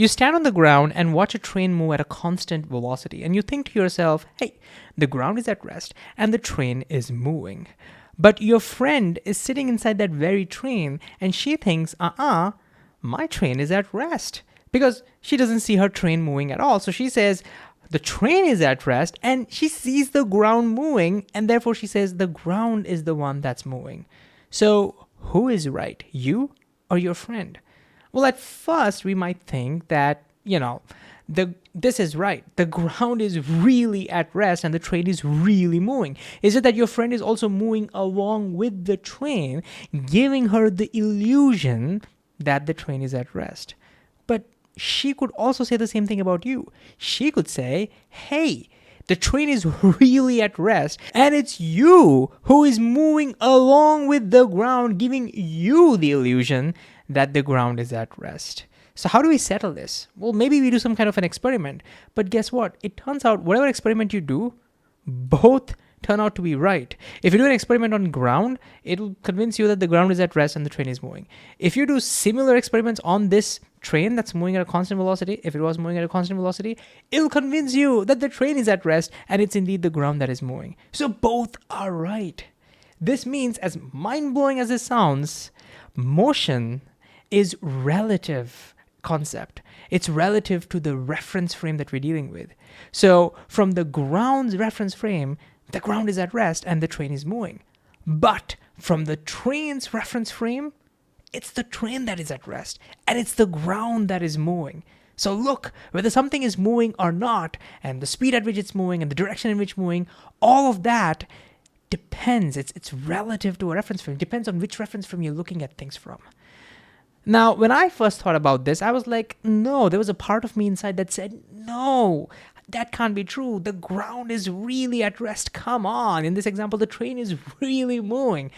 You stand on the ground and watch a train move at a constant velocity, and you think to yourself, hey, the ground is at rest and the train is moving. But your friend is sitting inside that very train and she thinks, my train is at rest, because she doesn't see her train moving at all. So she says, the train is at rest, and she sees the ground moving, and therefore she says the ground is the one that's moving. So who is right, you or your friend? Well, at first we might think that, this is right. The ground is really at rest and the train is really moving. Is it that your friend is also moving along with the train, giving her the illusion that the train is at rest? But she could also say the same thing about you. She could say, hey, the train is really at rest and it's you who is moving along with the ground, giving you the illusion that the ground is at rest. So how do we settle this? Well, maybe we do some kind of an experiment. But guess what? It turns out whatever experiment you do, both turn out to be right. If you do an experiment on ground, it'll convince you that the ground is at rest and the train is moving. If you do similar experiments on this train that's moving at a constant velocity, if it was moving at a constant velocity, it'll convince you that the train is at rest and it's indeed the ground that is moving. So both are right. This means, as mind-blowing as it sounds, motion is relative concept. It's relative to the reference frame that we're dealing with. So from the ground's reference frame, the ground is at rest and the train is moving. But from the train's reference frame, it's the train that is at rest and it's the ground that is moving. So look, whether something is moving or not, and the speed at which it's moving and the direction in which it's moving, all of that depends. It's relative to a reference frame. It depends on which reference frame you're looking at things from. Now, when I first thought about this, I was like, no, there was a part of me inside that said, no, that can't be true. The ground is really at rest. Come on. In this example, the train is really moving.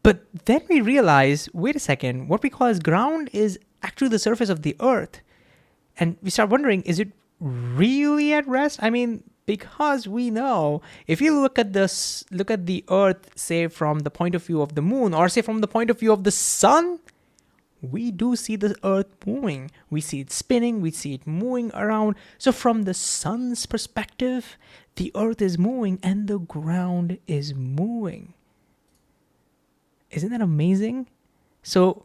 But then we realize, wait a second, what we call as ground is actually the surface of the earth. And we start wondering, is it really at rest? I mean, because we know if you look at the earth, say from the point of view of the moon, or say from the point of view of the sun, we do see the earth moving. We see it spinning, we see it moving around. So from the sun's perspective, the earth is moving and the ground is moving. Isn't that amazing? So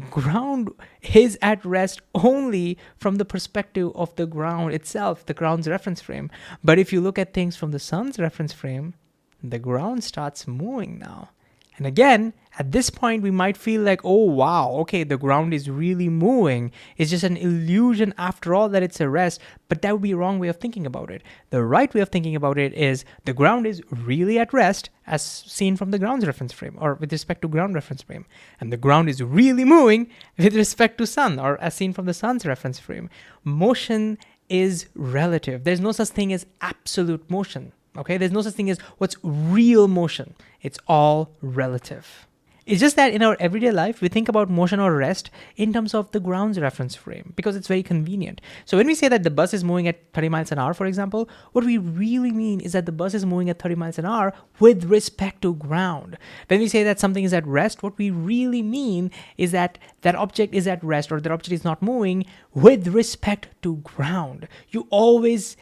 ground is at rest only from the perspective of the ground itself, the ground's reference frame. But if you look at things from the sun's reference frame, the ground starts moving now. And again, at this point, we might feel like, oh, wow, okay, the ground is really moving. It's just an illusion after all that it's a rest. But that would be a wrong way of thinking about it. The right way of thinking about it is the ground is really at rest as seen from the ground's reference frame or with respect to ground reference frame. And the ground is really moving with respect to sun or as seen from the sun's reference frame. Motion is relative. There's no such thing as absolute motion. Okay, there's no such thing as what's real motion. It's all relative. It's just that in our everyday life, we think about motion or rest in terms of the ground's reference frame because it's very convenient. So when we say that the bus is moving at 30 miles an hour, for example, what we really mean is that the bus is moving at 30 miles an hour with respect to ground. When we say that something is at rest, what we really mean is that that object is at rest or that object is not moving with respect to ground. You always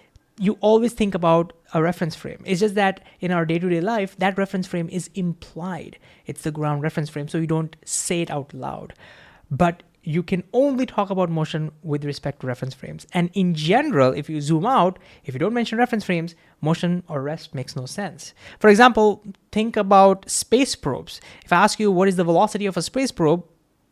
think about a reference frame. It's just that in our day-to-day life, that reference frame is implied. It's the ground reference frame, so you don't say it out loud. But you can only talk about motion with respect to reference frames. And in general, if you zoom out, if you don't mention reference frames, motion or rest makes no sense. For example, think about space probes. If I ask you what is the velocity of a space probe,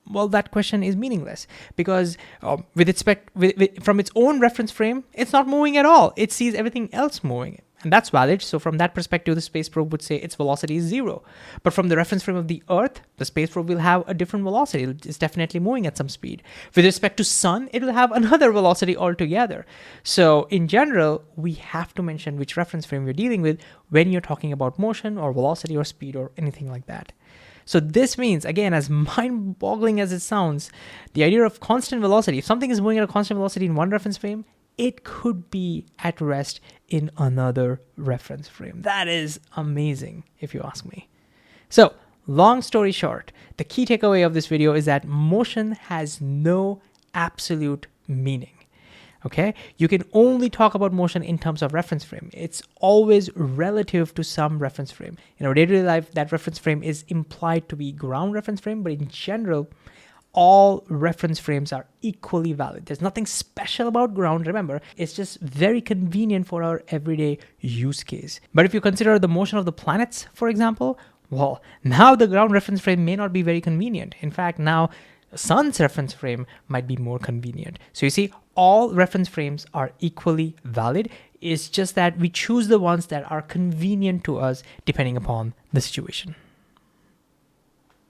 well, that question is meaningless because from its own reference frame, it's not moving at all. It sees everything else moving. And that's valid. So from that perspective, the space probe would say its velocity is 0. But from the reference frame of the Earth, the space probe will have a different velocity. It's definitely moving at some speed. With respect to sun, it will have another velocity altogether. So in general, we have to mention which reference frame we're dealing with when you're talking about motion or velocity or speed or anything like that. So this means, again, as mind-boggling as it sounds, the idea of constant velocity, if something is moving at a constant velocity in one reference frame, it could be at rest in another reference frame. That is amazing, if you ask me. So, long story short, the key takeaway of this video is that motion has no absolute meaning. Okay, you can only talk about motion in terms of reference frame. It's always relative to some reference frame. In our day-to-day life, that reference frame is implied to be ground reference frame, but in general, all reference frames are equally valid. There's nothing special about ground, remember, it's just very convenient for our everyday use case. But if you consider the motion of the planets, for example, well, now the ground reference frame may not be very convenient. In fact, now sun's reference frame might be more convenient. So you see, all reference frames are equally valid. It's just that we choose the ones that are convenient to us depending upon the situation.